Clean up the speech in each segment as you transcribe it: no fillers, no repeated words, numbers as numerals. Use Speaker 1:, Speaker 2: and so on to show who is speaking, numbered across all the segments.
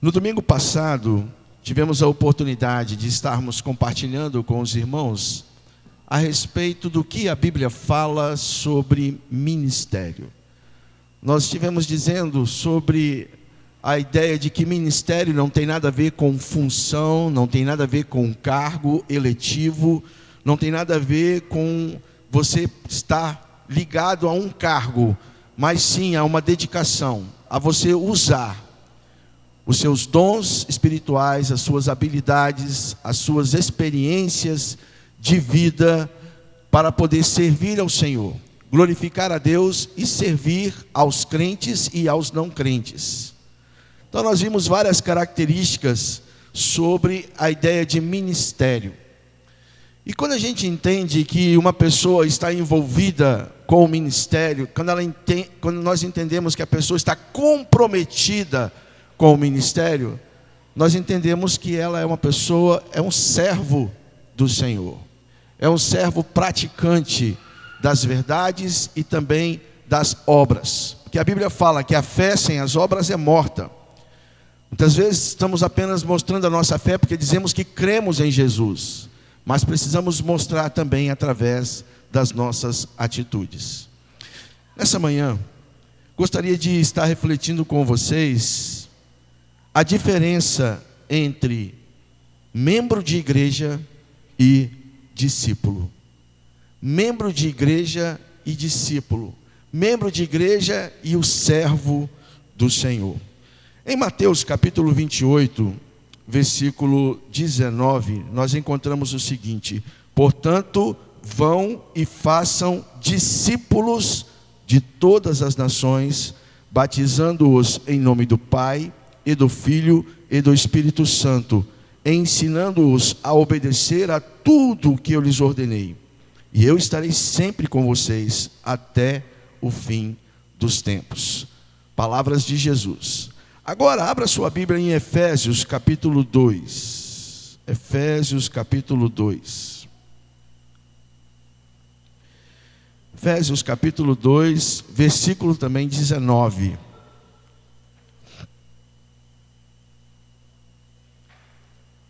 Speaker 1: No domingo passado, tivemos a oportunidade de estarmos compartilhando com os irmãos a respeito do que a Bíblia fala sobre ministério. Nós estivemos dizendo sobre a ideia de que ministério não tem nada a ver com função, não tem nada a ver com cargo eletivo, não tem nada a ver com você estar ligado a um cargo, mas sim a uma dedicação, a você usar os seus dons espirituais, as suas habilidades, as suas experiências de vida para poder servir ao Senhor, glorificar a Deus e servir aos crentes e aos não crentes. Então nós vimos várias características sobre a ideia de ministério. E quando a gente entende que uma pessoa está envolvida com o ministério, quando nós entendemos que a pessoa está comprometida com o ministério, nós entendemos que ela é uma pessoa, é um servo do Senhor. É um servo praticante das verdades e também das obras. Porque a Bíblia fala que a fé sem as obras é morta. Muitas vezes estamos apenas mostrando a nossa fé porque dizemos que cremos em Jesus, mas precisamos mostrar também através das nossas atitudes. Nessa manhã, gostaria de estar refletindo com vocês a diferença entre membro de igreja e discípulo. Membro de igreja e discípulo. Membro de igreja e o servo do Senhor. Em Mateus capítulo 28, versículo 19, nós encontramos o seguinte: portanto, vão e façam discípulos de todas as nações, batizando-os em nome do Pai, e do Filho e do Espírito Santo, ensinando-os a obedecer a tudo o que eu lhes ordenei. E eu estarei sempre com vocês até o fim dos tempos. Palavras de Jesus. Agora abra sua Bíblia em Efésios capítulo 2. Efésios capítulo 2. Efésios capítulo 2, versículo também 19.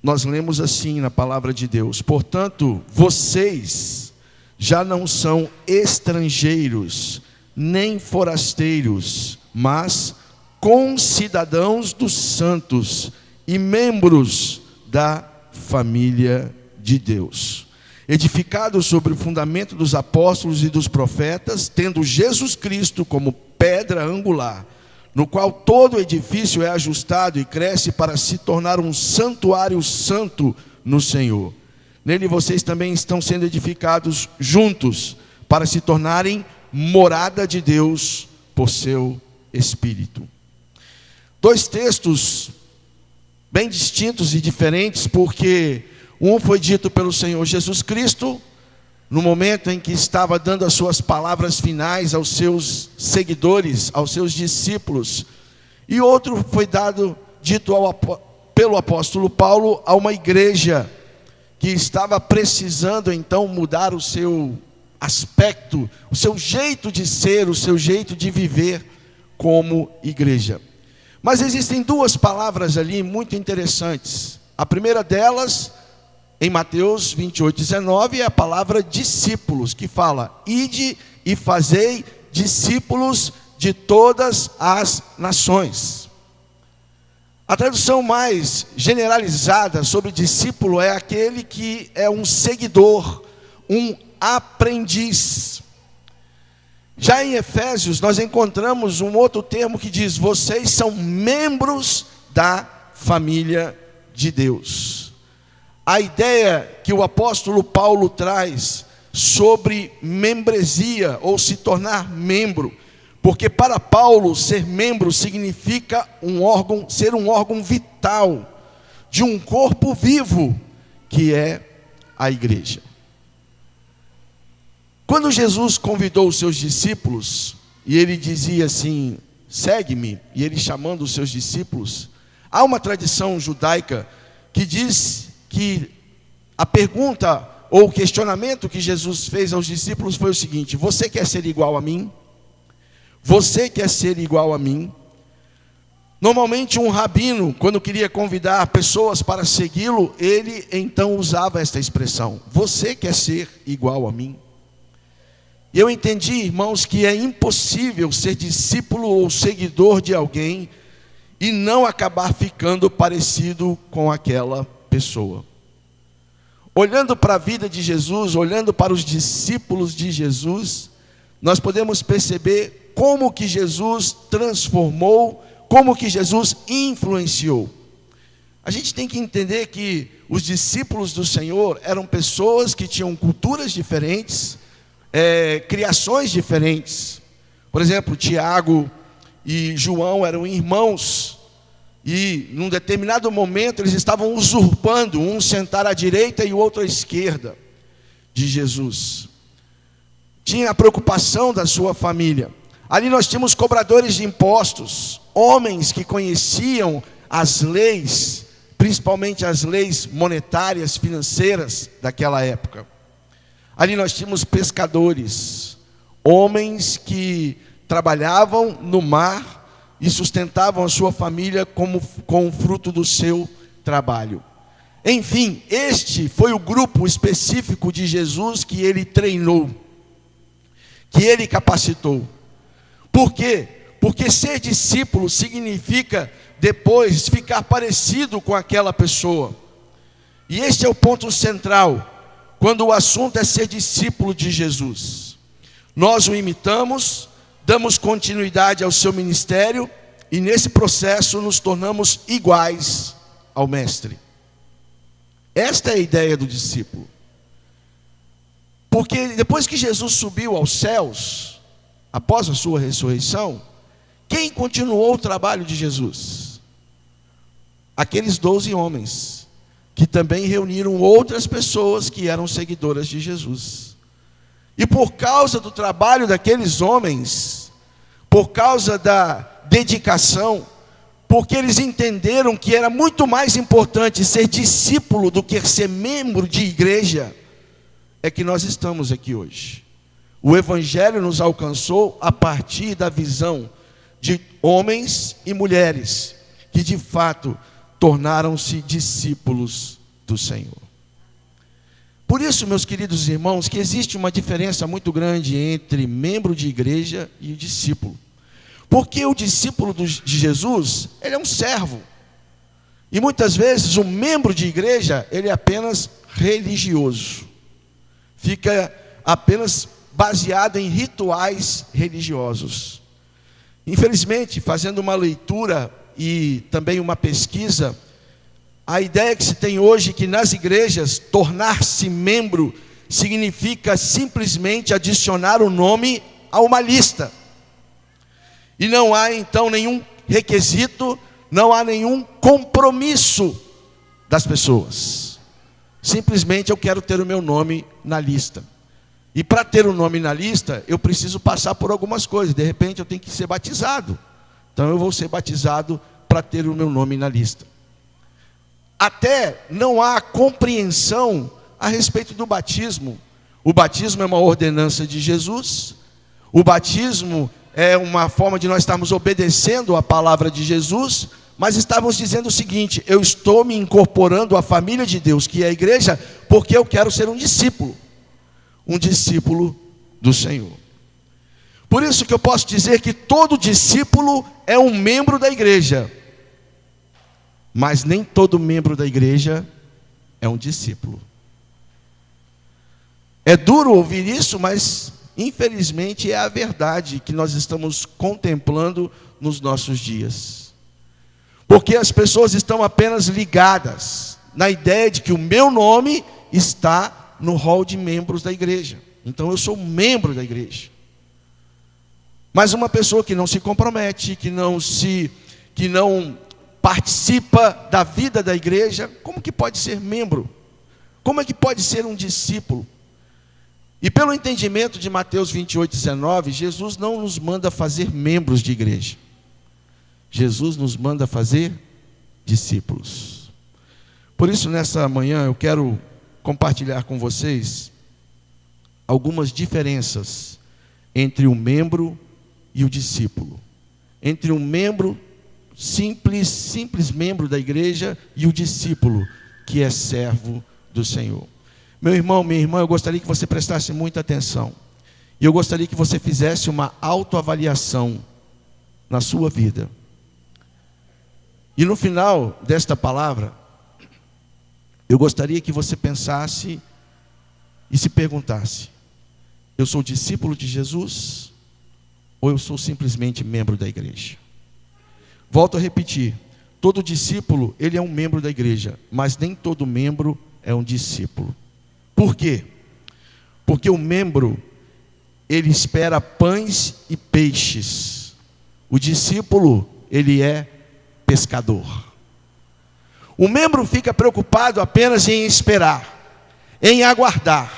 Speaker 1: Nós lemos assim na palavra de Deus: portanto, vocês já não são estrangeiros, nem forasteiros, mas concidadãos dos santos e membros da família de Deus, edificados sobre o fundamento dos apóstolos e dos profetas, tendo Jesus Cristo como pedra angular, no qual todo edifício é ajustado e cresce para se tornar um santuário santo no Senhor. Nele vocês também estão sendo edificados juntos, para se tornarem morada de Deus por seu Espírito. Dois textos bem distintos e diferentes, porque um foi dito pelo Senhor Jesus Cristo, no momento em que estava dando as suas palavras finais aos seus seguidores, aos seus discípulos. E outro foi dito pelo apóstolo Paulo a uma igreja que estava precisando então mudar o seu aspecto, o seu jeito de ser, o seu jeito de viver como igreja. Mas existem duas palavras ali muito interessantes. A primeira delas, em Mateus 28, 19, é a palavra discípulos, que fala: ide e fazei discípulos de todas as nações. A tradução mais generalizada sobre discípulo é aquele que é um seguidor, um aprendiz. Já em Efésios nós encontramos um outro termo que diz: vocês são membros da família de Deus. A ideia que o apóstolo Paulo traz sobre membresia, ou se tornar membro, porque para Paulo ser membro significa ser um órgão vital de um corpo vivo, que é a igreja. Quando Jesus convidou os seus discípulos, e ele dizia assim: segue-me, e ele chamando os seus discípulos, há uma tradição judaica que diz que a pergunta ou o questionamento que Jesus fez aos discípulos foi o seguinte: você quer ser igual a mim? Você quer ser igual a mim? Normalmente um rabino, quando queria convidar pessoas para segui-lo, ele então usava esta expressão: você quer ser igual a mim? E eu entendi, irmãos, que é impossível ser discípulo ou seguidor de alguém e não acabar ficando parecido com aquela pessoa. Olhando para a vida de Jesus, olhando para os discípulos de Jesus, nós podemos perceber como que Jesus transformou, como que Jesus influenciou. A gente tem que entender que os discípulos do Senhor eram pessoas que tinham culturas diferentes, criações diferentes. Por exemplo, Tiago e João eram irmãos, e num determinado momento eles estavam usurpando, um sentar à direita e o outro à esquerda de Jesus. Tinha a preocupação da sua família. Ali nós tínhamos cobradores de impostos, homens que conheciam as leis, principalmente as leis monetárias, financeiras daquela época. Ali nós tínhamos pescadores, homens que trabalhavam no mar e sustentavam a sua família com o fruto do seu trabalho. Enfim, este foi o grupo específico de Jesus que ele treinou, que ele capacitou. Por quê? Porque ser discípulo significa depois ficar parecido com aquela pessoa. E este é o ponto central, quando o assunto é ser discípulo de Jesus. Nós o imitamos, damos continuidade ao seu ministério e nesse processo nos tornamos iguais ao Mestre. Esta é a ideia do discípulo. Porque depois que Jesus subiu aos céus, após a sua ressurreição, quem continuou o trabalho de Jesus? Aqueles 12 homens, que também reuniram outras pessoas que eram seguidoras de Jesus. E por causa do trabalho daqueles homens, por causa da dedicação, porque eles entenderam que era muito mais importante ser discípulo do que ser membro de igreja, é que nós estamos aqui hoje. O Evangelho nos alcançou a partir da visão de homens e mulheres que de fato tornaram-se discípulos do Senhor. Por isso, meus queridos irmãos, que existe uma diferença muito grande entre membro de igreja e discípulo. Porque o discípulo de Jesus, ele é um servo. E muitas vezes o membro de igreja, ele é apenas religioso. Fica apenas baseado em rituais religiosos. Infelizmente, fazendo uma leitura e também uma pesquisa, a ideia que se tem hoje é que nas igrejas, tornar-se membro significa simplesmente adicionar o nome a uma lista. E não há então nenhum requisito, não há nenhum compromisso das pessoas. Simplesmente eu quero ter o meu nome na lista. E para ter o nome na lista, eu preciso passar por algumas coisas. De repente eu tenho que ser batizado. Então eu vou ser batizado para ter o meu nome na lista. Até não há compreensão a respeito do batismo. O batismo é uma ordenança de Jesus. O batismo é uma forma de nós estarmos obedecendo a palavra de Jesus, mas estávamos dizendo o seguinte: eu estou me incorporando à família de Deus, que é a igreja, porque eu quero ser um discípulo do Senhor. Por isso que eu posso dizer que todo discípulo é um membro da igreja, mas nem todo membro da igreja é um discípulo. É duro ouvir isso, mas infelizmente é a verdade que nós estamos contemplando nos nossos dias. Porque as pessoas estão apenas ligadas na ideia de que o meu nome está no rol de membros da igreja. Então eu sou membro da igreja. Mas uma pessoa que não se compromete, que não participa da vida da igreja, como que pode ser membro? Como é que pode ser um discípulo? E pelo entendimento de Mateus 28:19, Jesus não nos manda fazer membros de igreja. Jesus nos manda fazer discípulos. Por isso, nessa manhã, eu quero compartilhar com vocês algumas diferenças entre o membro e o discípulo. Entre um membro simples membro da igreja, e o discípulo, que é servo do Senhor. Meu irmão, minha irmã, eu gostaria que você prestasse muita atenção. E eu gostaria que você fizesse uma autoavaliação na sua vida. E no final desta palavra, eu gostaria que você pensasse e se perguntasse: eu sou discípulo de Jesus ou eu sou simplesmente membro da igreja? Volto a repetir, todo discípulo, ele é um membro da igreja, mas nem todo membro é um discípulo. Por quê? Porque o membro, ele espera pães e peixes. O discípulo, ele é pescador. O membro fica preocupado apenas em esperar, em aguardar.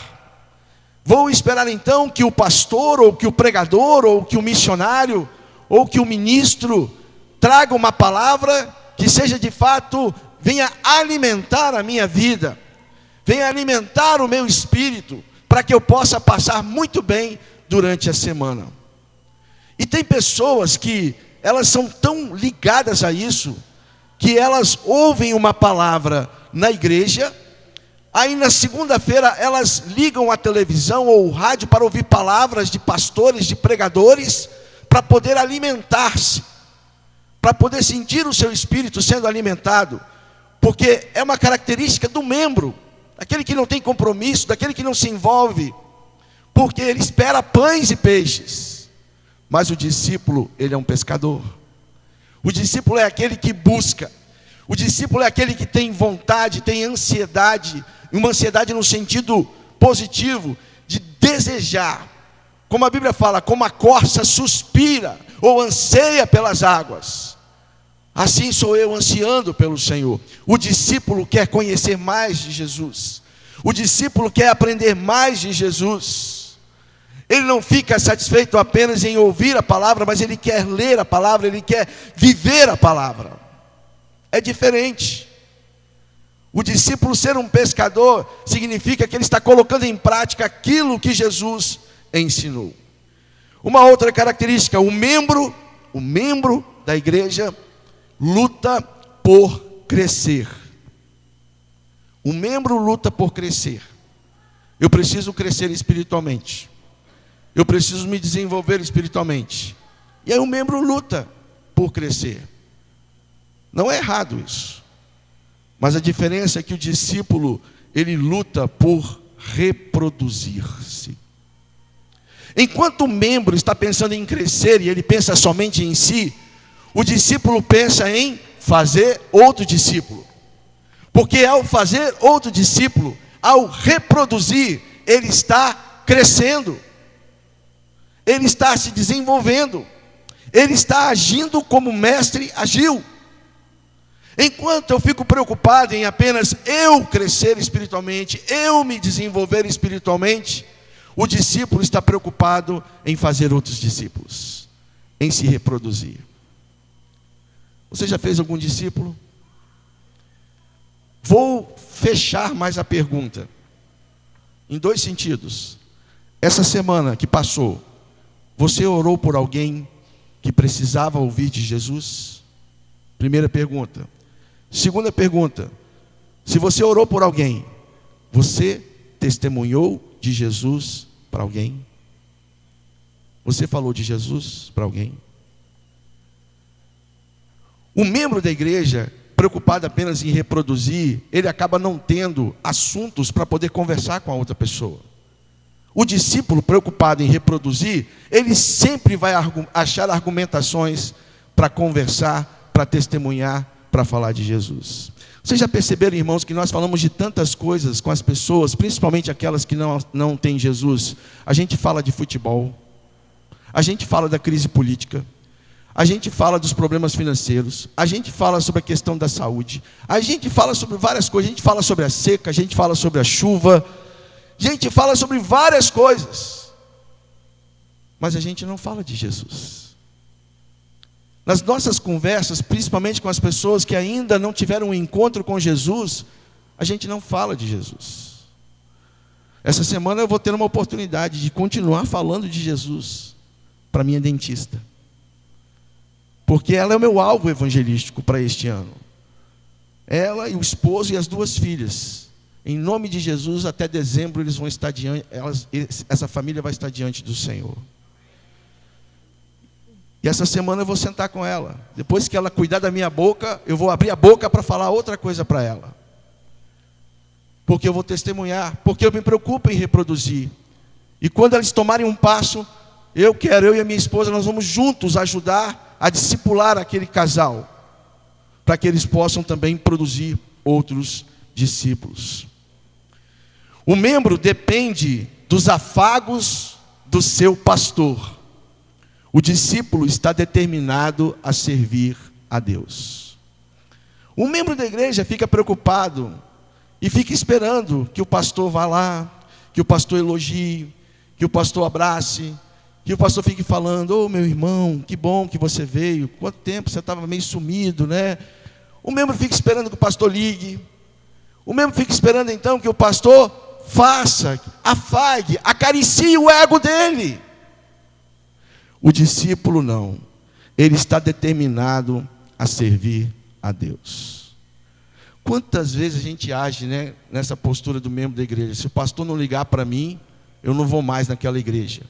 Speaker 1: Vou esperar então que o pastor, ou que o pregador, ou que o missionário, ou que o ministro traga uma palavra que seja de fato, venha alimentar a minha vida, venha alimentar o meu espírito, para que eu possa passar muito bem durante a semana. E tem pessoas que elas são tão ligadas a isso, que elas ouvem uma palavra na igreja, aí na segunda-feira elas ligam a televisão ou o rádio para ouvir palavras de pastores, de pregadores, para poder alimentar-se, para poder sentir o seu espírito sendo alimentado, porque é uma característica do membro, daquele que não tem compromisso, daquele que não se envolve, porque ele espera pães e peixes. Mas o discípulo, ele é um pescador. O discípulo é aquele que busca. O discípulo é aquele que tem vontade, tem ansiedade, uma ansiedade no sentido positivo, de desejar. Como a Bíblia fala, como a corça suspira ou anseia pelas águas, assim sou eu ansiando pelo Senhor. O discípulo quer conhecer mais de Jesus. O discípulo quer aprender mais de Jesus. Ele não fica satisfeito apenas em ouvir a palavra, mas ele quer ler a palavra, ele quer viver a palavra. É diferente. O discípulo ser um pescador significa que ele está colocando em prática aquilo que Jesus ensinou. Uma outra característica, o membro da igreja luta por crescer. O membro luta por crescer. Eu preciso crescer espiritualmente. Eu preciso me desenvolver espiritualmente. E aí o membro luta por crescer. Não é errado isso. Mas a diferença é que o discípulo, ele luta por reproduzir-se. Enquanto o membro está pensando em crescer e ele pensa somente em si, o discípulo pensa em fazer outro discípulo. Porque ao fazer outro discípulo, ao reproduzir, ele está crescendo. Ele está se desenvolvendo. Ele está agindo como o mestre agiu. Enquanto eu fico preocupado em apenas eu crescer espiritualmente, eu me desenvolver espiritualmente, o discípulo está preocupado em fazer outros discípulos, em se reproduzir. Você já fez algum discípulo? Vou fechar mais a pergunta, em dois sentidos. Essa semana que passou, você orou por alguém que precisava ouvir de Jesus? Primeira pergunta. Segunda pergunta, se você orou por alguém, você testemunhou de Jesus para alguém? Você falou de Jesus para alguém? O membro da igreja, preocupado apenas em reproduzir, ele acaba não tendo assuntos para poder conversar com a outra pessoa. O discípulo, preocupado em reproduzir, ele sempre vai achar argumentações para conversar, para testemunhar, para falar de Jesus. Vocês já perceberam, irmãos, que nós falamos de tantas coisas com as pessoas, principalmente aquelas que não têm Jesus. A gente fala de futebol, a gente fala da crise política, a gente fala dos problemas financeiros, a gente fala sobre a questão da saúde, a gente fala sobre várias coisas, a gente fala sobre a seca, a gente fala sobre a chuva, a gente fala sobre várias coisas, mas a gente não fala de Jesus. Nas nossas conversas, principalmente com as pessoas que ainda não tiveram um encontro com Jesus, a gente não fala de Jesus. Essa semana eu vou ter uma oportunidade de continuar falando de Jesus para minha dentista. porque ela é o meu alvo evangelístico para este ano. Ela e o esposo e as 2 filhas. Em nome de Jesus, até dezembro eles vão estar diante, essa família vai estar diante do Senhor. E essa semana eu vou sentar com ela. Depois que ela cuidar da minha boca, eu vou abrir a boca para falar outra coisa para ela. Porque eu vou testemunhar, porque eu me preocupo em reproduzir. E quando eles tomarem um passo, eu e a minha esposa, nós vamos juntos ajudar a discipular aquele casal, para que eles possam também produzir outros discípulos. O membro depende dos afagos do seu pastor. O discípulo está determinado a servir a Deus. O membro da igreja fica preocupado e fica esperando que o pastor vá lá, que o pastor elogie, que o pastor abrace, que o pastor fique falando: ô meu irmão, que bom que você veio, quanto tempo você estava meio sumido, né? O membro fica esperando que o pastor ligue. O membro fica esperando então que o pastor faça, afague, acaricie o ego dele. O discípulo não. Ele está determinado a servir a Deus. Quantas vezes a gente age, né, nessa postura do membro da igreja? Se o pastor não ligar para mim, eu não vou mais naquela igreja.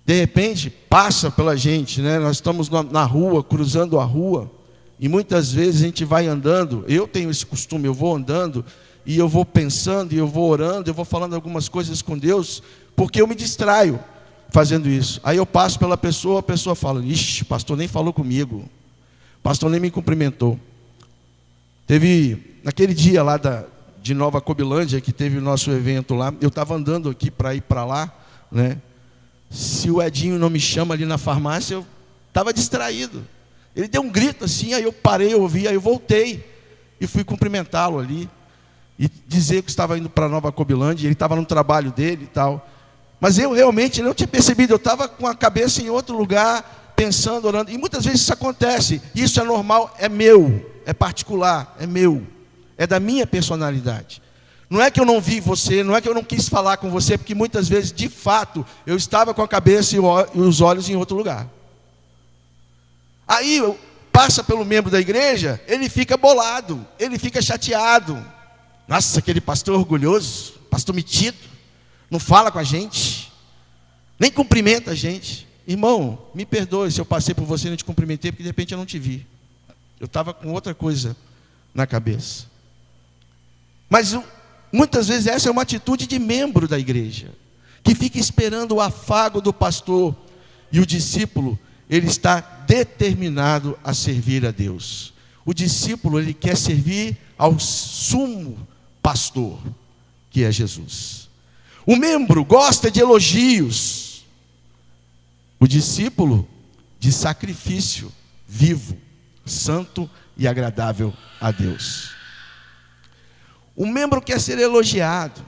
Speaker 1: De repente, passa pela gente, né? Nós estamos na rua, cruzando a rua, e muitas vezes a gente vai andando. Eu tenho esse costume, eu vou andando, e eu vou pensando, e eu vou orando, eu vou falando algumas coisas com Deus, porque eu me distraio fazendo isso. Aí eu passo pela pessoa, a pessoa fala: ixi, o pastor nem falou comigo, o pastor nem me cumprimentou. Teve, naquele dia lá de Nova Cobilândia, que teve o nosso evento lá, eu estava andando aqui para ir para lá, né? Se o Edinho não me chama ali na farmácia, eu estava distraído. Ele deu um grito assim, aí eu parei, eu ouvi, aí eu voltei e fui cumprimentá-lo ali e dizer que estava indo para Nova Cobilândia. Ele estava no trabalho dele e tal. Mas eu realmente não tinha percebido, eu estava com a cabeça em outro lugar, pensando, orando. E muitas vezes isso acontece. Isso é normal, é meu, é particular, é meu, é da minha personalidade. Não é que eu não vi você, não é que eu não quis falar com você, porque muitas vezes, de fato, eu estava com a cabeça e os olhos em outro lugar. Aí passa pelo membro da igreja, ele fica bolado, ele fica chateado. Nossa, aquele pastor orgulhoso, pastor metido, não fala com a gente, nem cumprimenta a gente. Irmão, me perdoe se eu passei por você e não te cumprimentei, porque de repente eu não te vi. Eu estava com outra coisa na cabeça. Mas muitas vezes essa é uma atitude de membro da igreja, que fica esperando o afago do pastor. E o discípulo, ele está determinado a servir a Deus. O discípulo, ele quer servir ao sumo pastor, que é Jesus. O membro gosta de elogios. O discípulo, de sacrifício vivo, santo e agradável a Deus. O membro quer ser elogiado.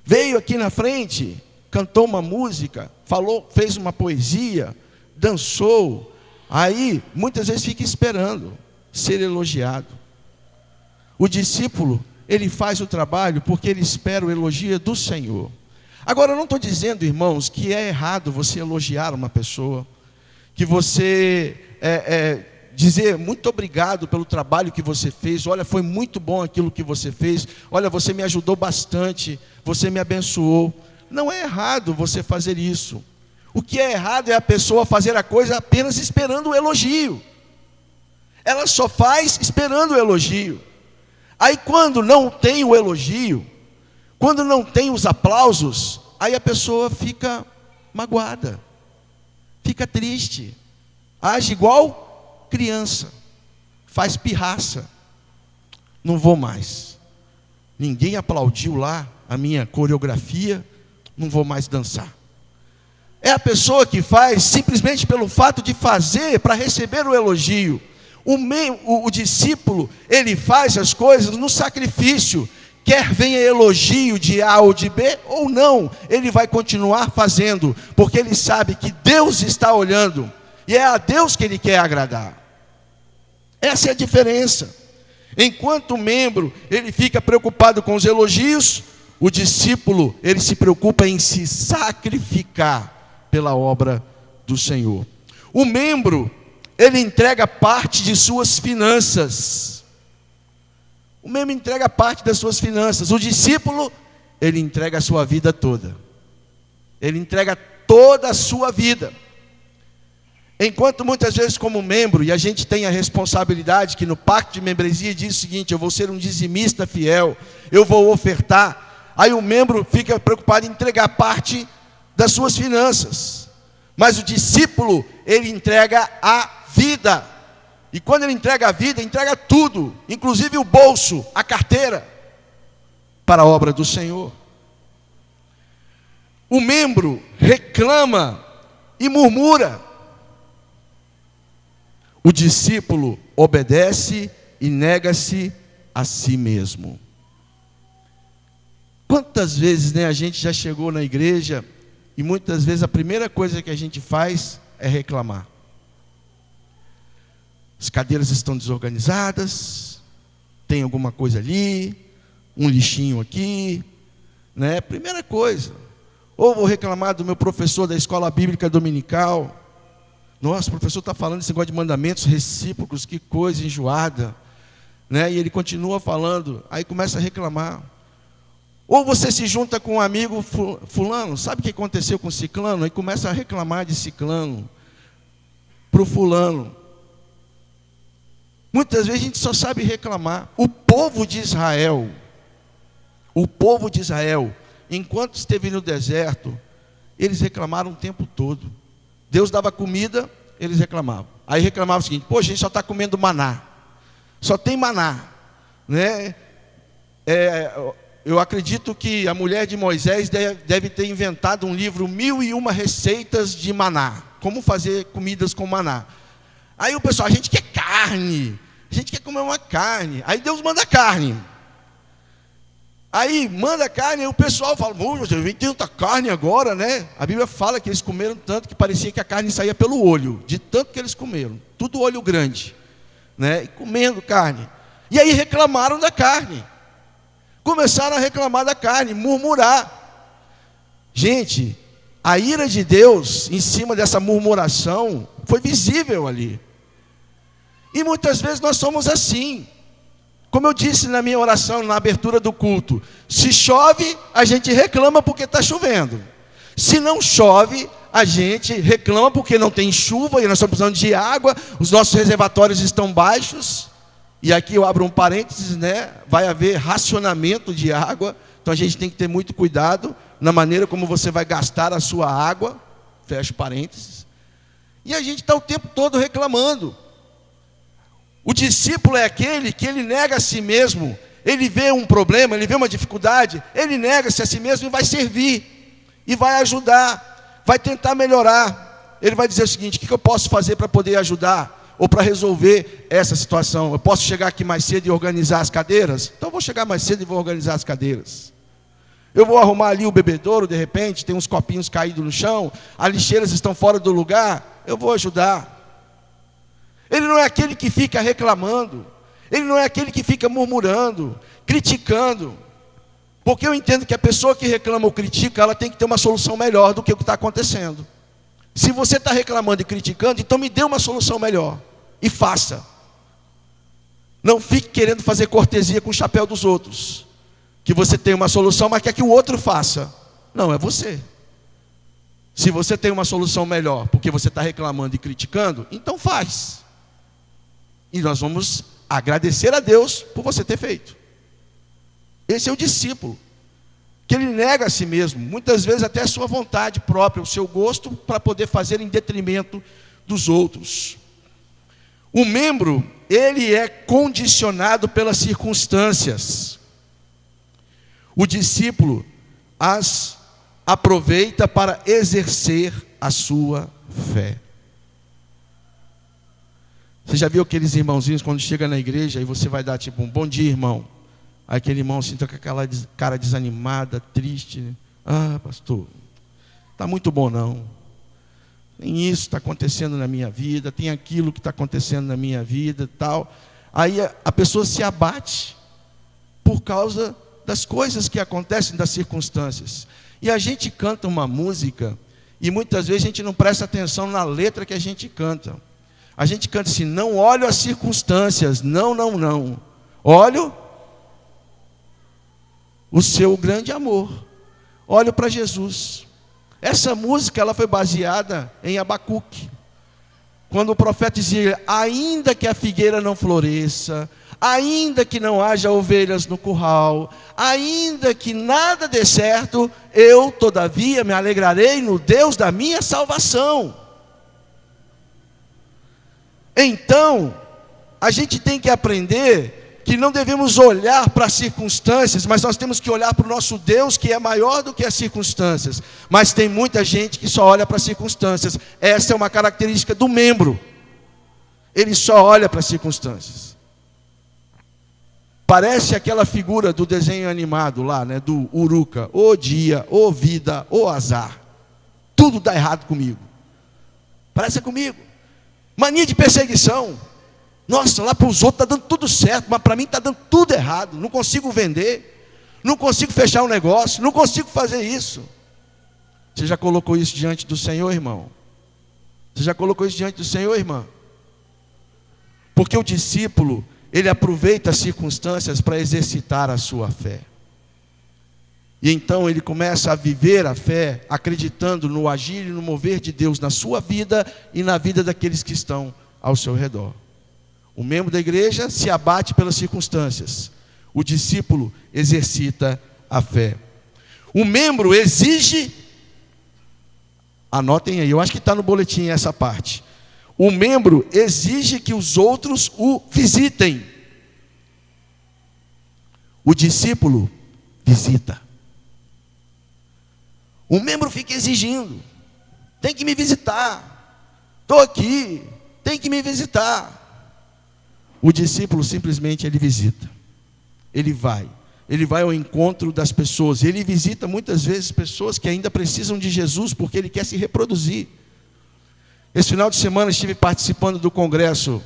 Speaker 1: Veio aqui na frente, cantou uma música, falou, fez uma poesia, dançou. Aí, muitas vezes fica esperando ser elogiado. O discípulo, ele faz o trabalho porque ele espera o elogio do Senhor. Agora, eu não estou dizendo, irmãos, que é errado você elogiar uma pessoa, que você dizer muito obrigado pelo trabalho que você fez. Olha, foi muito bom aquilo que você fez. Olha, você me ajudou bastante, você me abençoou. Não é errado você fazer isso. O que é errado é a pessoa fazer a coisa apenas esperando o elogio. Ela só faz esperando o elogio. Aí quando não tem o elogio, quando não tem os aplausos, aí a pessoa fica magoada, fica triste, age igual criança, faz pirraça. Não vou mais. Ninguém aplaudiu lá a minha coreografia, não vou mais dançar. É a pessoa que faz simplesmente pelo fato de fazer para receber o elogio. O discípulo, ele faz as coisas no sacrifício. Quer venha elogio de A ou de B, ou não, ele vai continuar fazendo, porque ele sabe que Deus está olhando, e é a Deus que ele quer agradar. Essa é a diferença. Enquanto o membro, ele fica preocupado com os elogios, o discípulo, ele se preocupa em se sacrificar pela obra do Senhor. O membro, ele entrega parte de suas finanças. O membro entrega parte das suas finanças. O discípulo, ele entrega a sua vida toda. Ele entrega toda a sua vida. Enquanto muitas vezes como membro, e a gente tem a responsabilidade, que no pacto de membresia diz o seguinte: eu vou ser um dizimista fiel, eu vou ofertar. Aí o membro fica preocupado em entregar parte das suas finanças. Mas o discípulo, ele entrega a vida. E quando ele entrega a vida, entrega tudo, inclusive o bolso, a carteira, para a obra do Senhor. O membro reclama e murmura. O discípulo obedece e nega-se a si mesmo. Quantas vezes, a gente já chegou na igreja e muitas vezes a primeira coisa que a gente faz é reclamar. As cadeiras estão desorganizadas, tem alguma coisa ali, um lixinho aqui, Primeira coisa. Ou vou reclamar do meu professor da escola bíblica dominical. Nossa, o professor está falando esse negócio de mandamentos recíprocos, que coisa enjoada. E ele continua falando, aí começa a reclamar. Ou você se junta com um amigo fulano, sabe o que aconteceu com ciclano? Aí começa a reclamar de ciclano para o fulano. Muitas vezes a gente só sabe reclamar. O povo de Israel, enquanto esteve no deserto, eles reclamaram o tempo todo. Deus dava comida, eles reclamavam. Aí reclamavam o seguinte: pô, a gente só está comendo maná. Só tem maná. Eu acredito que a mulher de Moisés deve ter inventado um livro, 1001 receitas de maná. Como fazer comidas com maná. Aí o pessoal, a gente quer carne. A gente quer comer uma carne. Aí Deus manda carne. Aí manda carne e o pessoal fala: vem tanta carne agora, A Bíblia fala que eles comeram tanto que parecia que a carne saía pelo olho. De tanto que eles comeram. Tudo olho grande. E comendo carne. E aí reclamaram da carne. Começaram a reclamar da carne, murmurar. Gente, a ira de Deus em cima dessa murmuração foi visível ali. E muitas vezes nós somos assim. Como eu disse na minha oração, na abertura do culto: se chove, a gente reclama porque está chovendo. Se não chove, a gente reclama porque não tem chuva e nós estamos precisando de água, os nossos reservatórios estão baixos. E aqui eu abro um parênteses, vai haver racionamento de água, então a gente tem que ter muito cuidado na maneira como você vai gastar a sua água, fecha parênteses. E a gente está o tempo todo reclamando. O discípulo é aquele que ele nega a si mesmo, ele vê um problema, ele vê uma dificuldade, ele nega-se a si mesmo e vai servir, e vai ajudar, vai tentar melhorar. Ele vai dizer o seguinte: o que eu posso fazer para poder ajudar? Ou para resolver essa situação? Eu posso chegar aqui mais cedo e organizar as cadeiras? Então eu vou chegar mais cedo e vou organizar as cadeiras. Eu vou arrumar ali o bebedouro, de repente, tem uns copinhos caídos no chão, as lixeiras estão fora do lugar, eu vou ajudar. Ele não é aquele que fica reclamando, ele não é aquele que fica murmurando, criticando, porque eu entendo que a pessoa que reclama ou critica, ela tem que ter uma solução melhor do que o que está acontecendo. Se você está reclamando e criticando, então me dê uma solução melhor e faça. Não fique querendo fazer cortesia com o chapéu dos outros, que você tem uma solução, mas quer que o outro faça. Não, é você. Se você tem uma solução melhor, porque você está reclamando e criticando, então faz. E nós vamos agradecer a Deus por você ter feito. Esse é o discípulo, que ele nega a si mesmo, muitas vezes até a sua vontade própria, o seu gosto, para poder fazer em detrimento dos outros. O membro, ele é condicionado pelas circunstâncias. O discípulo as aproveita para exercer a sua fé. Você já viu aqueles irmãozinhos quando chega na igreja e você vai dar tipo um bom dia, irmão? Aí aquele irmão assim, com aquela cara desanimada, triste. Ah, pastor, está muito bom não. Tem isso que está acontecendo na minha vida, tem aquilo que está acontecendo na minha vida e tal. Aí a pessoa se abate por causa das coisas que acontecem, das circunstâncias. E a gente canta uma música E muitas vezes a gente não presta atenção na letra que a gente canta. A gente canta assim: não olho as circunstâncias, não, não, não. Olho o seu grande amor. Olho para Jesus. Essa música ela foi baseada em Abacuque. Quando o profeta dizia: ainda que a figueira não floresça, ainda que não haja ovelhas no curral, ainda que nada dê certo, eu todavia me alegrarei no Deus da minha salvação. Então, a gente tem que aprender que não devemos olhar para as circunstâncias, mas nós temos que olhar para o nosso Deus, que é maior do que as circunstâncias. Mas tem muita gente que só olha para as circunstâncias. Essa é uma característica do membro. Ele só olha para as circunstâncias. Parece aquela figura do desenho animado lá, né, do Uruca. Ô dia, ô vida, ô azar. Tudo dá errado comigo. Parece comigo. Mania de perseguição. Nossa, lá para os outros está dando tudo certo, mas para mim está dando tudo errado. Não consigo vender, não consigo fechar um negócio, não consigo fazer isso. Você já colocou isso diante do Senhor, irmão? Você já colocou isso diante do Senhor, irmã? Porque o discípulo, ele aproveita as circunstâncias para exercitar a sua fé. E então ele começa a viver a fé, acreditando no agir e no mover de Deus na sua vida e na vida daqueles que estão ao seu redor. O membro da igreja se abate pelas circunstâncias. O discípulo exercita a fé. O membro exige, anotem aí, eu acho que está no boletim essa parte. O membro exige que os outros o visitem. O discípulo visita. O membro fica exigindo: tem que me visitar, estou aqui, tem que me visitar. O discípulo simplesmente ele visita, ele vai ao encontro das pessoas, ele visita muitas vezes pessoas que ainda precisam de Jesus, porque ele quer se reproduzir. Esse final de semana estive participando do Congresso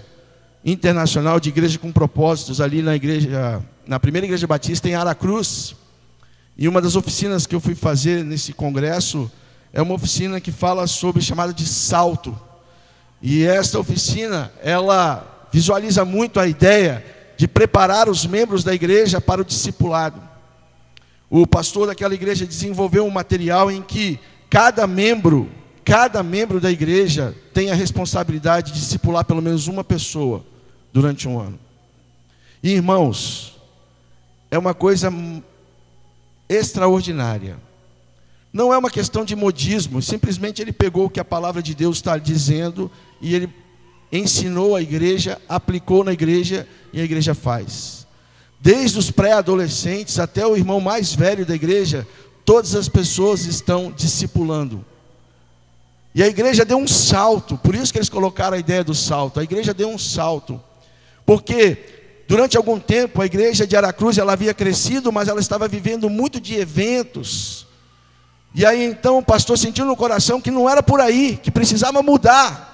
Speaker 1: Internacional de Igreja com Propósitos, ali na primeira igreja batista em Aracruz. E uma das oficinas que eu fui fazer nesse congresso é uma oficina que fala sobre chamada de salto. E esta oficina, ela visualiza muito a ideia de preparar os membros da igreja para o discipulado. O pastor daquela igreja desenvolveu um material em que cada membro da igreja tem a responsabilidade de discipular pelo menos uma pessoa durante um ano. E, irmãos, é uma coisa extraordinária. Não é uma questão de modismo, simplesmente ele pegou o que a palavra de Deus está dizendo e ele ensinou a igreja, aplicou na igreja e a igreja faz. Desde os pré-adolescentes até o irmão mais velho da igreja, todas as pessoas estão discipulando. E a igreja deu um salto, por isso que eles colocaram a ideia do salto. A igreja deu um salto, porque durante algum tempo a igreja de Aracruz ela havia crescido, mas ela estava vivendo muito de eventos. E aí então o pastor sentiu no coração que não era por aí, que precisava mudar.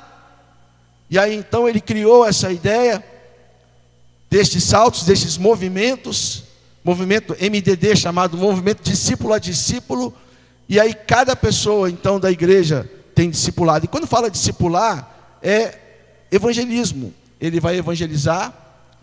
Speaker 1: E aí então ele criou essa ideia destes saltos, destes movimentos, movimento MDD, chamado movimento discípulo a discípulo. E aí cada pessoa então da igreja tem discipulado. E quando fala discipular, é evangelismo. Ele vai evangelizar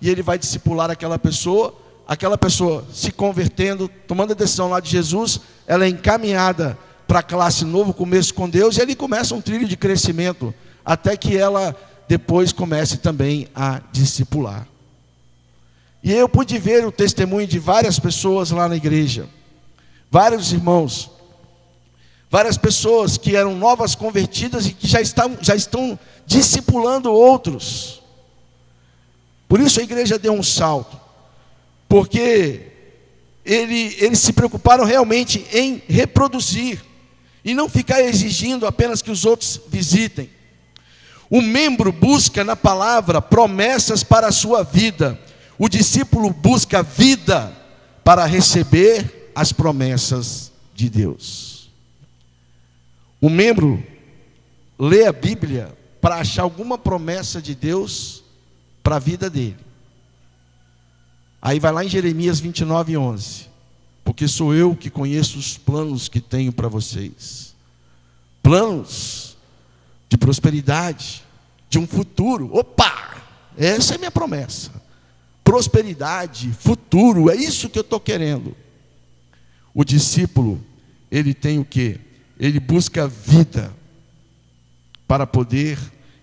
Speaker 1: e ele vai discipular aquela pessoa se convertendo, tomando a decisão lá de Jesus, ela é encaminhada para a classe Novo Começo com Deus, e ali começa um trilho de crescimento, até que ela depois comece também a discipular. E eu pude ver o testemunho de várias pessoas lá na igreja, vários irmãos, várias pessoas que eram novas convertidas e que já estão discipulando outros. Por isso a igreja deu um salto, porque eles se preocuparam realmente em reproduzir e não ficar exigindo apenas que os outros visitem. O membro busca na palavra promessas para a sua vida. O discípulo busca vida para receber as promessas de Deus. O membro lê a Bíblia para achar alguma promessa de Deus para a vida dele. Aí vai lá em Jeremias 29:11. Porque sou eu que conheço os planos que tenho para vocês. planos de prosperidade, de um futuro. Opa! Essa é a minha promessa. Prosperidade, futuro, é isso que eu estou querendo. O discípulo, ele tem o quê? Ele busca vida para poder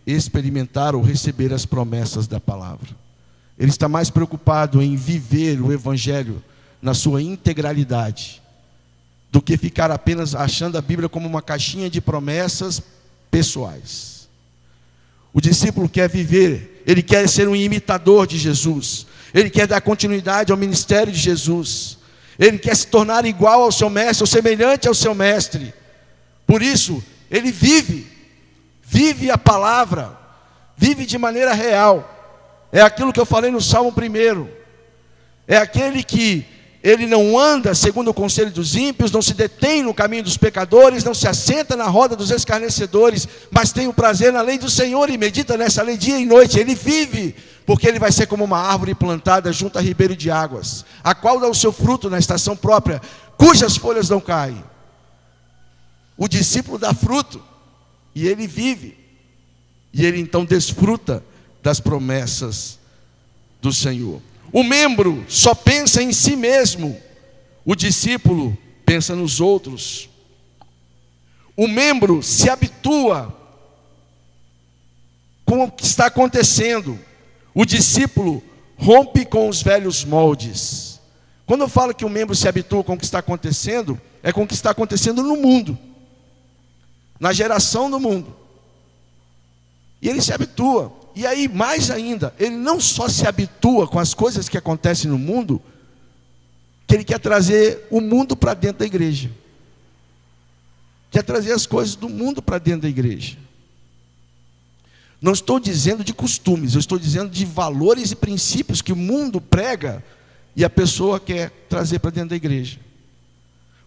Speaker 1: experimentar ou receber as promessas da palavra. Ele está mais preocupado em viver o Evangelho na sua integralidade, do que ficar apenas achando a Bíblia como uma caixinha de promessas pessoais. O discípulo quer viver, ele quer ser um imitador de Jesus, ele quer dar continuidade ao ministério de Jesus, ele quer se tornar igual ao seu mestre, ou semelhante ao seu mestre. Por isso, ele vive a palavra, vive de maneira real. É aquilo que eu falei no Salmo 1. É aquele que ele não anda segundo o conselho dos ímpios, não se detém no caminho dos pecadores, não se assenta na roda dos escarnecedores, mas tem o prazer na lei do Senhor e medita nessa lei dia e noite. Ele vive, porque ele vai ser como uma árvore plantada junto a ribeiro de águas, a qual dá o seu fruto na estação própria, cujas folhas não caem. O discípulo dá fruto, e ele vive, e ele então desfruta das promessas do Senhor. O membro só pensa em si mesmo, o discípulo pensa nos outros. O membro se habitua com o que está acontecendo, o discípulo rompe com os velhos moldes. Quando eu falo que o membro se habitua com o que está acontecendo, é com o que está acontecendo no mundo, na geração do mundo. E ele se habitua. E aí, mais ainda, ele não só se habitua com as coisas que acontecem no mundo, que ele quer trazer o mundo para dentro da igreja. Quer trazer as coisas do mundo para dentro da igreja. Não estou dizendo de costumes, eu estou dizendo de valores e princípios que o mundo prega e a pessoa quer trazer para dentro da igreja.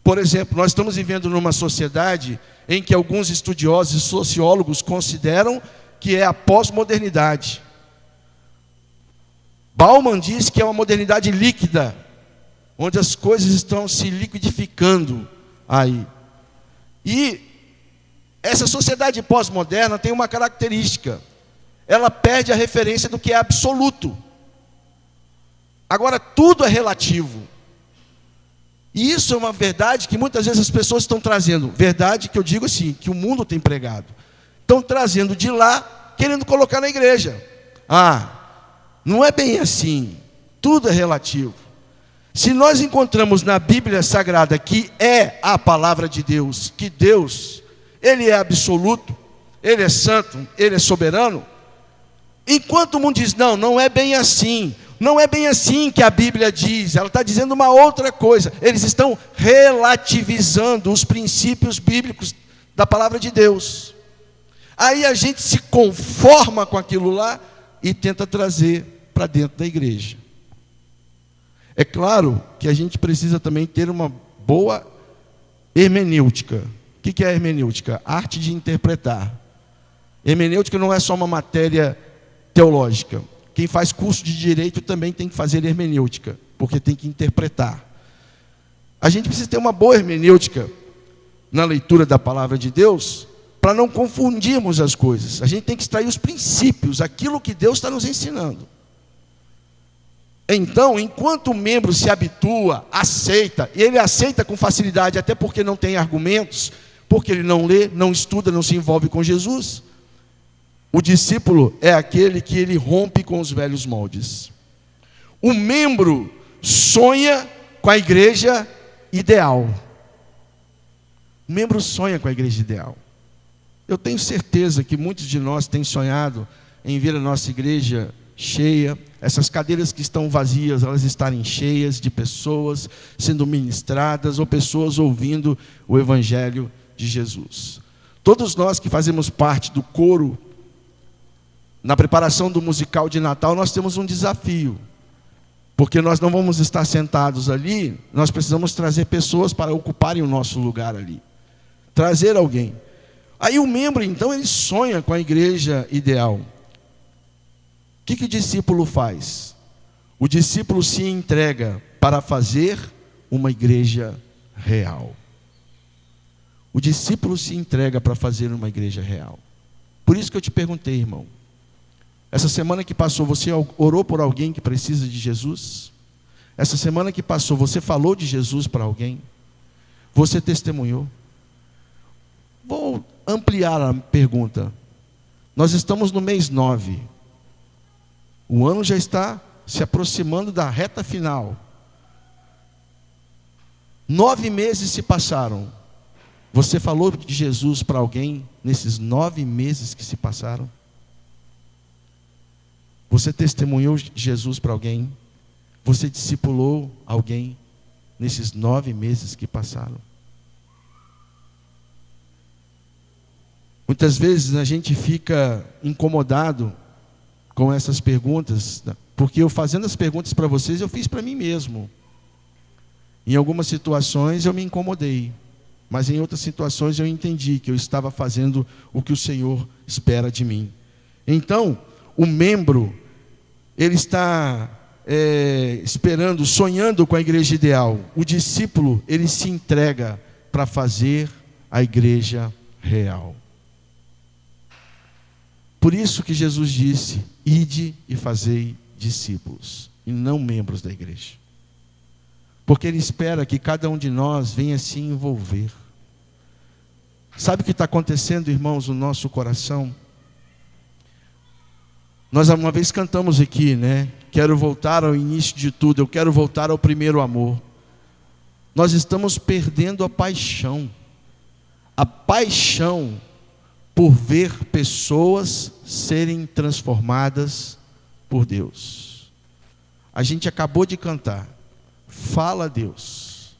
Speaker 1: Por exemplo, nós estamos vivendo numa sociedade em que alguns estudiosos e sociólogos consideram que é a pós-modernidade. Bauman diz que é uma modernidade líquida, onde as coisas estão se liquidificando aí. E essa sociedade pós-moderna tem uma característica: ela perde a referência do que é absoluto. Agora tudo é relativo. E isso é uma verdade que muitas vezes as pessoas estão trazendo. Verdade que eu digo assim, que o mundo tem pregado. Estão trazendo de lá, querendo colocar na igreja. Não é bem assim. Tudo é relativo. Se nós encontramos na Bíblia Sagrada que é a palavra de Deus, que Deus, Ele é absoluto, Ele é santo, Ele é soberano, enquanto o mundo diz, não é bem assim, não é bem assim que a Bíblia diz, ela está dizendo uma outra coisa, eles estão relativizando os princípios bíblicos da palavra de Deus. Aí a gente se conforma com aquilo lá e tenta trazer para dentro da igreja. É claro que a gente precisa também ter uma boa hermenêutica. O que é a hermenêutica? Arte de interpretar. Hermenêutica não é só uma matéria teológica. Quem faz curso de direito também tem que fazer hermenêutica, porque tem que interpretar. A gente precisa ter uma boa hermenêutica na leitura da palavra de Deus, para não confundirmos as coisas. A gente tem que extrair os princípios, aquilo que Deus está nos ensinando. Então, enquanto o membro se habitua, aceita, e ele aceita com facilidade, até porque não tem argumentos, porque ele não lê, não estuda, não se envolve com Jesus, o discípulo é aquele que ele rompe com os velhos moldes. O membro sonha com a igreja ideal. O membro sonha com a igreja ideal. Eu tenho certeza que muitos de nós têm sonhado em ver a nossa igreja cheia, essas cadeiras que estão vazias, elas estarem cheias de pessoas sendo ministradas ou pessoas ouvindo o Evangelho de Jesus. Todos nós que fazemos parte do coro, na preparação do musical de Natal, nós temos um desafio, porque nós não vamos estar sentados ali, nós precisamos trazer pessoas para ocuparem o nosso lugar ali, trazer alguém. Aí o membro, então, ele sonha com a igreja ideal. O que o discípulo faz? O discípulo se entrega para fazer uma igreja real. o discípulo se entrega para fazer uma igreja real. Por isso que eu te perguntei, irmão, essa semana que passou, você orou por alguém que precisa de Jesus? Essa semana que passou, você falou de Jesus para alguém? Você testemunhou? Vou ampliar a pergunta. Nós estamos no mês 9. O ano já está se aproximando da reta final. 9 meses se passaram. Você falou de Jesus para alguém nesses 9 meses que se passaram? Você testemunhou Jesus para alguém? Você discipulou alguém nesses 9 meses que passaram? Muitas vezes a gente fica incomodado com essas perguntas, porque eu fazendo as perguntas para vocês, eu fiz para mim mesmo. Em algumas situações eu me incomodei, mas em outras situações eu entendi que eu estava fazendo o que o Senhor espera de mim. Então, o membro, ele está esperando, sonhando com a igreja ideal. O discípulo, ele se entrega para fazer a igreja real. Por isso que Jesus disse: ide e fazei discípulos, e não membros da igreja. Porque Ele espera que cada um de nós venha se envolver. Sabe o que está acontecendo, irmãos, no nosso coração? Nós uma vez cantamos aqui, né? Quero voltar ao início de tudo, eu quero voltar ao primeiro amor. Nós estamos perdendo a paixão. A paixão por ver pessoas serem transformadas por Deus. A gente acabou de cantar: fala, Deus.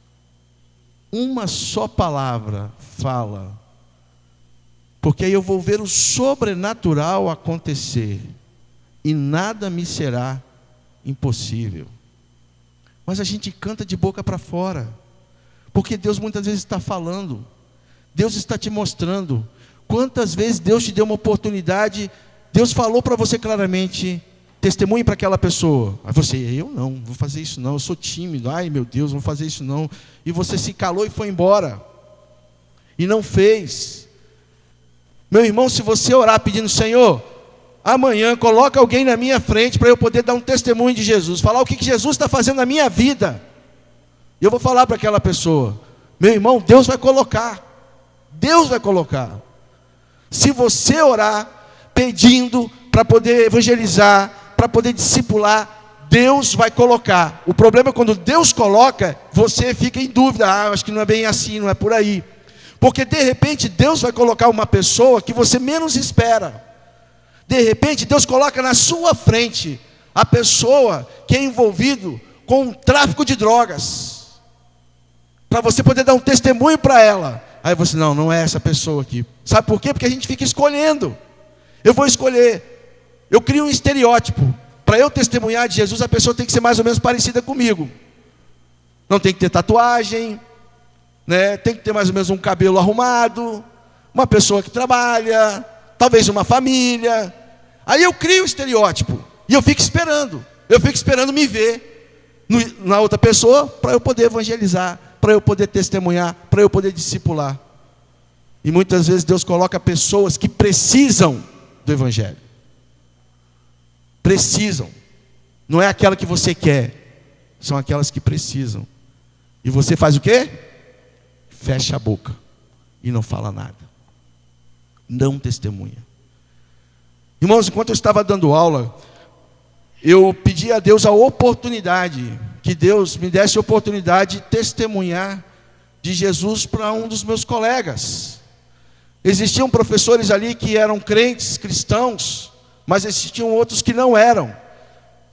Speaker 1: Uma só palavra, fala. Porque aí eu vou ver o sobrenatural acontecer, e nada me será impossível. Mas a gente canta de boca para fora, porque Deus muitas vezes está falando, Deus está te mostrando. Quantas vezes Deus te deu uma oportunidade, Deus falou para você claramente: testemunhe para aquela pessoa. Aí você: eu não vou fazer isso não, eu sou tímido, ai meu Deus, não vou fazer isso não. E você se calou e foi embora, e não fez. Meu irmão, se você orar pedindo: Senhor, amanhã coloca alguém na minha frente para eu poder dar um testemunho de Jesus, falar o que Jesus está fazendo na minha vida, e eu vou falar para aquela pessoa, meu irmão, Deus vai colocar. Deus vai colocar. Se você orar pedindo para poder evangelizar, para poder discipular, Deus vai colocar. O problema é quando Deus coloca, você fica em dúvida: acho que não é bem assim, não é por aí. Porque de repente Deus vai colocar uma pessoa que você menos espera. De repente Deus coloca na sua frente a pessoa que é envolvido com o tráfico de drogas, para você poder dar um testemunho para ela. Aí você: não é essa pessoa aqui. Sabe por quê? Porque a gente fica escolhendo. Eu vou escolher. Eu crio um estereótipo. Para eu testemunhar de Jesus, a pessoa tem que ser mais ou menos parecida comigo. Não tem que ter tatuagem, né? Tem que ter mais ou menos um cabelo arrumado, uma pessoa que trabalha, talvez uma família. Aí eu crio o estereótipo e eu fico esperando. Eu fico esperando me ver na outra pessoa para eu poder evangelizar, para eu poder testemunhar, para eu poder discipular. E muitas vezes Deus coloca pessoas que precisam do evangelho. Precisam. Não é aquela que você quer, são aquelas que precisam. E você faz o quê? Fecha a boca e não fala nada. Não testemunha. Irmãos, enquanto eu estava dando aula, eu pedi a Deus a oportunidade, que Deus me desse a oportunidade de testemunhar de Jesus para um dos meus colegas. Existiam professores ali que eram crentes, cristãos, mas existiam outros que não eram.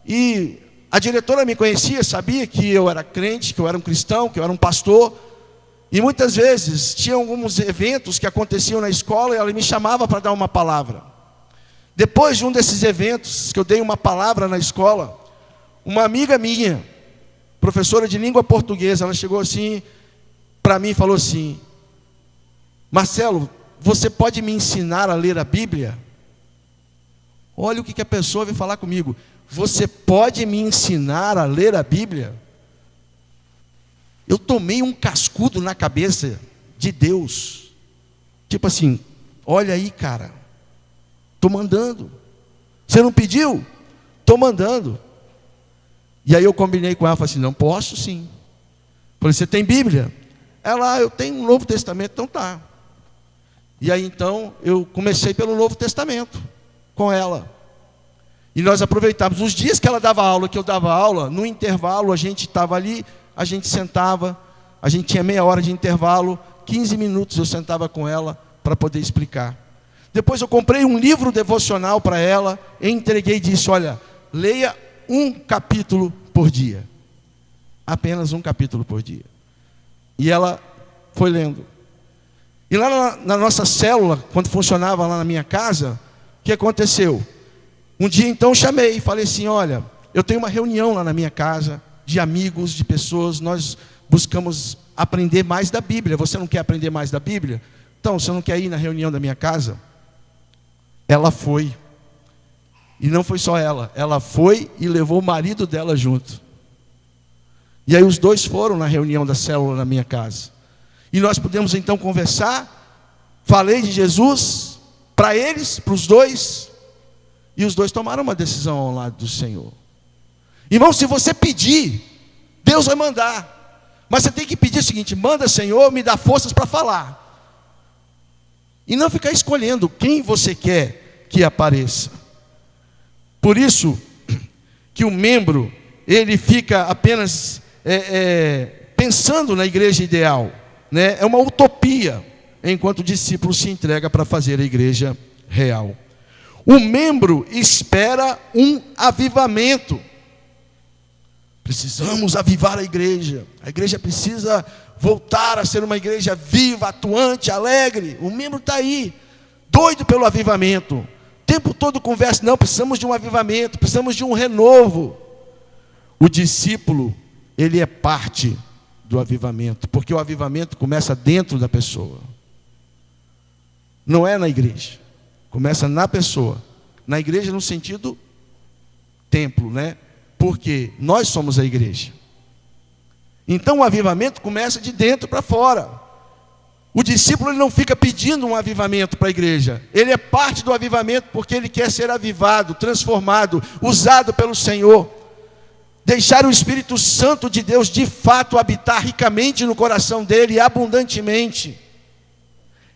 Speaker 1: E a diretora me conhecia, sabia que eu era crente, que eu era um cristão, que eu era um pastor. E muitas vezes tinha alguns eventos que aconteciam na escola e ela me chamava para dar uma palavra. Depois de um desses eventos que eu dei uma palavra na escola, uma amiga minha, professora de língua portuguesa, ela chegou assim para mim e falou assim: Marcelo, você pode me ensinar a ler a Bíblia? Olha o que a pessoa veio falar comigo. Você pode me ensinar a ler a Bíblia? Eu tomei um cascudo na cabeça de Deus. Tipo assim, olha aí, cara, estou mandando. Você não pediu? Estou mandando. E aí eu combinei com ela, falei assim, não posso sim. Falei, você tem Bíblia? Ela, eu tenho um Novo Testamento, então tá. E aí então eu comecei pelo Novo Testamento com ela. E nós aproveitávamos os dias que ela dava aula, que eu dava aula, no intervalo a gente estava ali, a gente sentava, a gente tinha meia hora de intervalo, 15 minutos eu sentava com ela para poder explicar. Depois eu comprei um livro devocional para ela, entreguei e disse, olha, leia um capítulo por dia. Apenas um capítulo por dia. E ela foi lendo. E lá na nossa célula, quando funcionava lá na minha casa, o que aconteceu? Um dia então eu chamei e falei assim, olha, eu tenho uma reunião lá na minha casa, de amigos, de pessoas, nós buscamos aprender mais da Bíblia. Você não quer aprender mais da Bíblia? Então, você não quer ir na reunião da minha casa? Ela foi. E não foi só ela foi e levou o marido dela junto. E aí os dois foram na reunião da célula na minha casa. E nós pudemos então conversar, falei de Jesus para eles, para os dois, e os dois tomaram uma decisão ao lado do Senhor. Irmão, se você pedir, Deus vai mandar. Mas você tem que pedir o seguinte, manda Senhor, me dá forças para falar. E não ficar escolhendo quem você quer que apareça. Por isso que o membro, ele fica apenas pensando na igreja ideal, né? É uma utopia, enquanto o discípulo se entrega para fazer a igreja real. O membro espera um avivamento. Precisamos avivar a igreja precisa voltar a ser uma igreja viva, atuante, alegre. O membro está aí, doido pelo avivamento, o tempo todo conversa, não, precisamos de um avivamento, precisamos de um renovo. O discípulo, ele é parte do avivamento, porque o avivamento começa dentro da pessoa, não é na igreja, começa na pessoa. Na igreja no sentido templo, né? Porque nós somos a igreja. Então o avivamento começa de dentro para fora. O discípulo ele não fica pedindo um avivamento para a igreja. Ele é parte do avivamento porque ele quer ser avivado, transformado, usado pelo Senhor. Deixar o Espírito Santo de Deus de fato habitar ricamente no coração dele e abundantemente.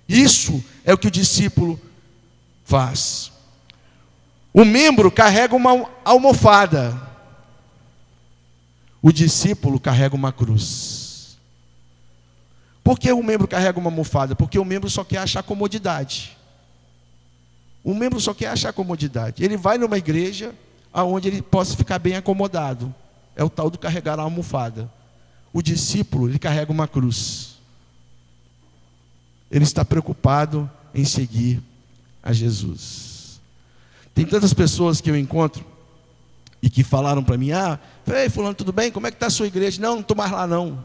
Speaker 1: Isso é o que o discípulo faz. O membro carrega uma almofada. O discípulo carrega uma cruz. Por que o membro carrega uma almofada? Porque o membro só quer achar comodidade. O membro só quer achar comodidade. Ele vai numa igreja onde ele possa ficar bem acomodado. É o tal do carregar a almofada. O discípulo, ele carrega uma cruz. Ele está preocupado em seguir a Jesus. Tem tantas pessoas que eu encontro e que falaram para mim, ei, fulano, tudo bem? Como é que está a sua igreja? Não estou mais lá não.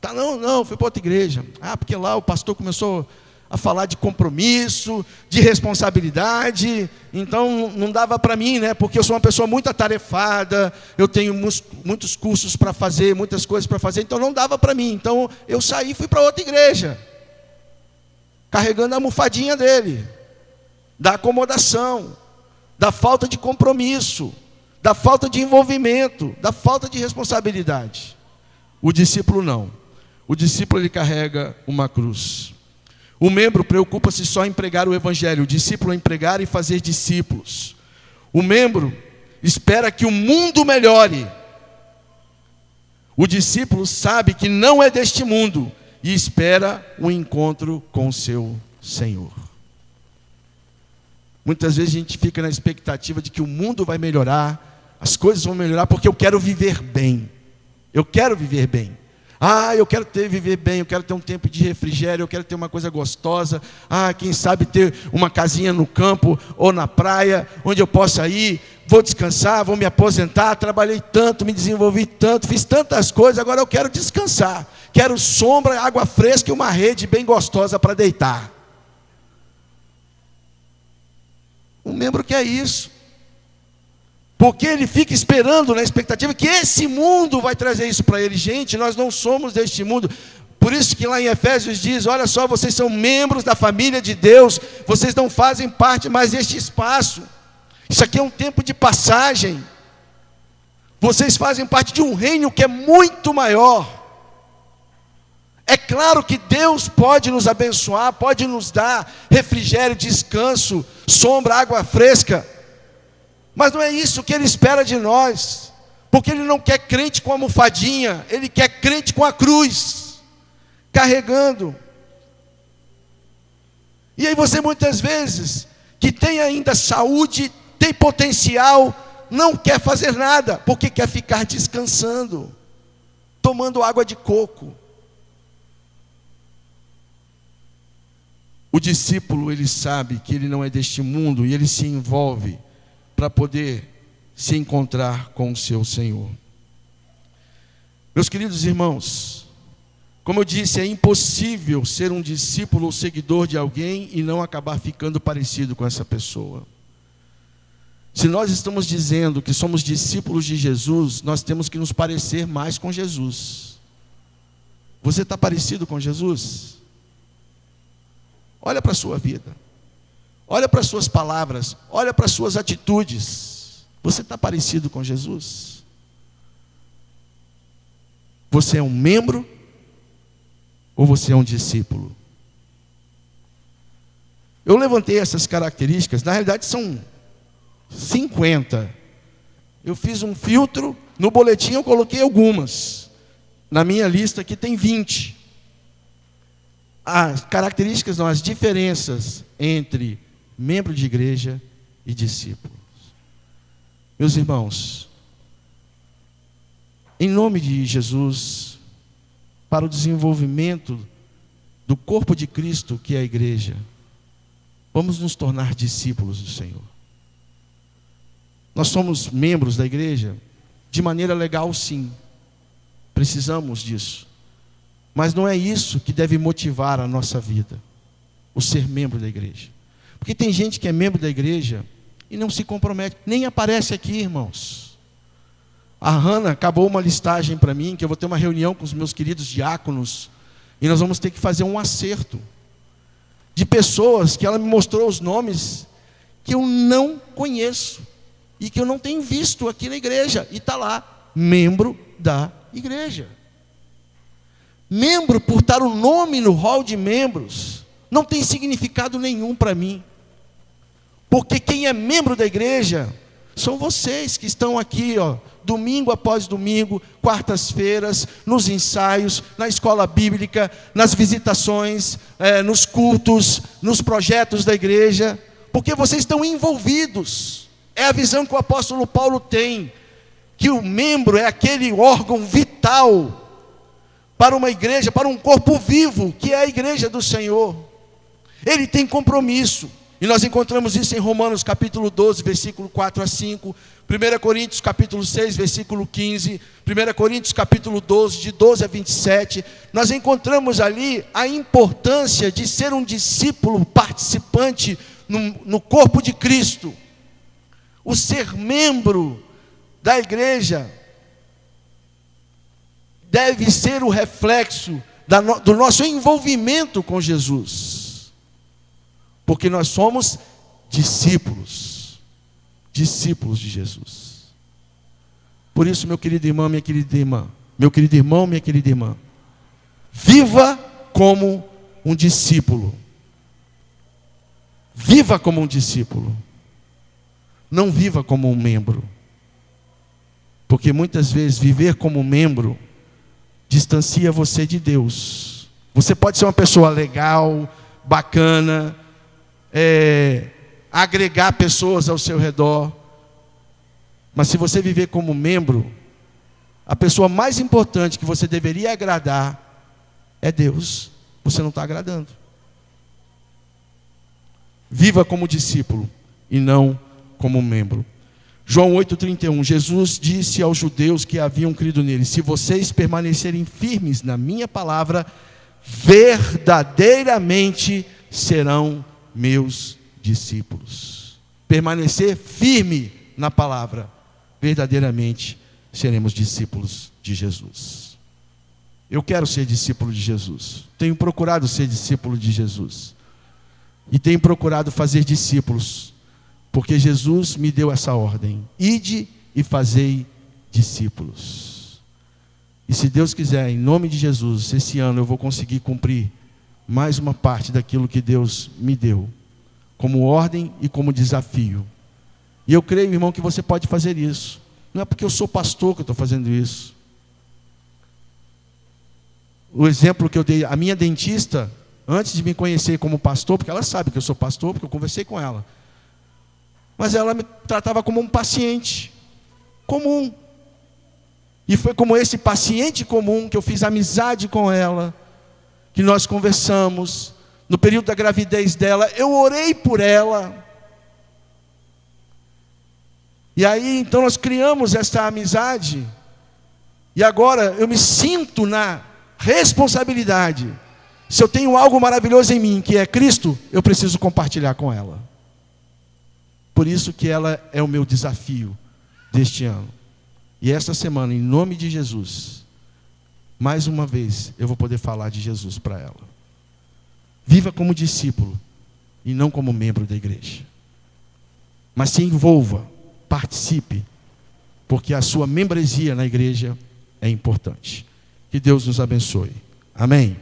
Speaker 1: Tá, não, fui para outra igreja. Porque lá o pastor começou a falar de compromisso, de responsabilidade, então não dava para mim, né? Porque eu sou uma pessoa muito atarefada, eu tenho muitos cursos para fazer, muitas coisas para fazer, então não dava para mim. Então eu saí e fui para outra igreja, carregando a almofadinha dele, da acomodação, da falta de compromisso, da falta de envolvimento, da falta de responsabilidade. O discípulo não. O discípulo ele carrega uma cruz. O membro preocupa-se só em pregar o evangelho, o discípulo em pregar e fazer discípulos. O membro espera que o mundo melhore. O discípulo sabe que não é deste mundo e espera um encontro com o seu Senhor. Muitas vezes a gente fica na expectativa de que o mundo vai melhorar, as coisas vão melhorar porque eu quero viver bem. Eu quero viver bem. Eu quero viver bem, eu quero ter um tempo de refrigério, eu quero ter uma coisa gostosa. Quem sabe ter uma casinha no campo ou na praia, onde eu possa ir, vou descansar, vou me aposentar, trabalhei tanto, me desenvolvi tanto, fiz tantas coisas, agora eu quero descansar. Quero sombra, água fresca e uma rede bem gostosa para deitar. Um membro quer isso. Porque ele fica esperando na expectativa que esse mundo vai trazer isso para ele. Gente, nós não somos deste mundo. Por isso que lá em Efésios diz: olha só, vocês são membros da família de Deus, vocês não fazem parte mais deste espaço. Isso aqui é um tempo de passagem. Vocês fazem parte de um reino que é muito maior. É claro que Deus pode nos abençoar, pode nos dar refrigério, descanso, sombra, água fresca. Mas não é isso que Ele espera de nós. Porque Ele não quer crente com almofadinha, Ele quer crente com a cruz, carregando. E aí você muitas vezes, que tem ainda saúde, tem potencial, não quer fazer nada, porque quer ficar descansando, tomando água de coco. O discípulo, ele sabe que ele não é deste mundo, e ele se envolve para poder se encontrar com o seu Senhor. Meus queridos irmãos, como eu disse, é impossível ser um discípulo ou seguidor de alguém e não acabar ficando parecido com essa pessoa. Se nós estamos dizendo que somos discípulos de Jesus, nós temos que nos parecer mais com Jesus. Você está parecido com Jesus? Olha para a sua vida, olha para as suas palavras, olha para as suas atitudes. Você está parecido com Jesus? Você é um membro ou você é um discípulo? Eu levantei essas características, na realidade são 50. Eu fiz um filtro, no boletim eu coloquei algumas. Na minha lista aqui tem 20. As características, não, as diferenças entre membro de igreja e discípulos. Meus irmãos, em nome de Jesus, para o desenvolvimento do corpo de Cristo, que é a igreja, vamos nos tornar discípulos do Senhor. Nós somos membros da igreja de maneira legal, sim. Precisamos disso. Mas não é isso que deve motivar a nossa vida, o ser membro da igreja. Porque tem gente que é membro da igreja e não se compromete, nem aparece aqui, irmãos. A Hannah acabou uma listagem para mim, que eu vou ter uma reunião com os meus queridos diáconos, e nós vamos ter que fazer um acerto de pessoas que ela me mostrou os nomes que eu não conheço e que eu não tenho visto aqui na igreja, e está lá, membro da igreja. Membro, por estar o nome no hall de membros, não tem significado nenhum para mim. Porque quem é membro da igreja são vocês que estão aqui, ó, domingo após domingo, quartas-feiras, nos ensaios, na escola bíblica, nas visitações, nos cultos, nos projetos da igreja, porque vocês estão envolvidos. É a visão que o apóstolo Paulo tem, que o membro é aquele órgão vital para uma igreja, para um corpo vivo, que é a igreja do Senhor. Ele tem compromisso, e nós encontramos isso em Romanos capítulo 12, versículo 4 a 5, 1 Coríntios capítulo 6, versículo 15, 1 Coríntios capítulo 12, de 12 a 27, nós encontramos ali a importância de ser um discípulo participante no corpo de Cristo. O ser membro da igreja deve ser o reflexo do nosso envolvimento com Jesus, porque nós somos discípulos de Jesus. Por isso, meu querido irmão, minha querida irmã, meu querido irmão, minha querida irmã, viva como um discípulo. Viva como um discípulo. Não viva como um membro. Porque muitas vezes viver como membro distancia você de Deus. Você pode ser uma pessoa legal, bacana, agregar pessoas ao seu redor, mas se você viver como membro, a pessoa mais importante que você deveria agradar é Deus. Você não está agradando. Viva como discípulo e não como membro. João 8,31, Jesus disse aos judeus que haviam crido nele: se vocês permanecerem firmes na minha palavra, verdadeiramente serão meus discípulos. Permanecer firme na palavra, verdadeiramente seremos discípulos de Jesus. Eu quero ser discípulo de Jesus. Tenho procurado ser discípulo de Jesus. E tenho procurado fazer discípulos, porque Jesus me deu essa ordem: ide e fazei discípulos. E se Deus quiser, em nome de Jesus, esse ano eu vou conseguir cumprir mais uma parte daquilo que Deus me deu, como ordem e como desafio. E eu creio, irmão, que você pode fazer isso. Não é porque eu sou pastor que eu estou fazendo isso. O exemplo que eu dei, a minha dentista, antes de me conhecer como pastor, porque ela sabe que eu sou pastor, porque eu conversei com ela, mas ela me tratava como um paciente comum. E foi como esse paciente comum que eu fiz amizade com ela, que nós conversamos. No período da gravidez dela, eu orei por ela. E aí, então, nós criamos essa amizade. E agora, eu me sinto na responsabilidade. Se eu tenho algo maravilhoso em mim, que é Cristo, eu preciso compartilhar com ela. Por isso que ela é o meu desafio deste ano. E esta semana, em nome de Jesus, mais uma vez, eu vou poder falar de Jesus para ela. Viva como discípulo e não como membro da igreja. Mas se envolva, participe, porque a sua membresia na igreja é importante. Que Deus nos abençoe. Amém.